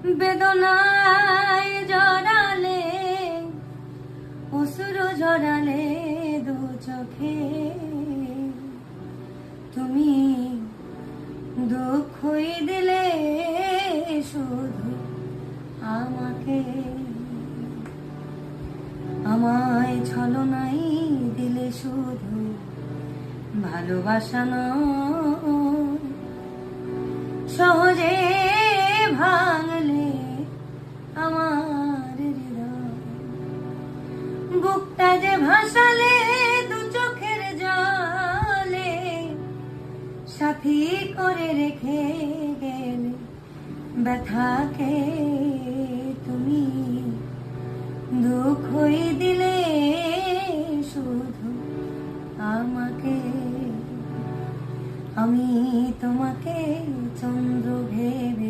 বেদনায় জড়ালে অশ্রু জড়ালে দু চোখে, তুমি দুঃখই দিলে শুধু আমাকে। আমায় ছলনাই দিলে শুধু, ভালোবাসা নয়। সহজে ভাঙলে আমার হৃদয়, বুকটা যে ভাসালে দু চোখের জলে, সাথী করে রেখে গেলে ব্যথাকে। তুমি দুঃখই দিলে শুধু আমাকে। আমি তোমাকে চন্দ্র ভেবে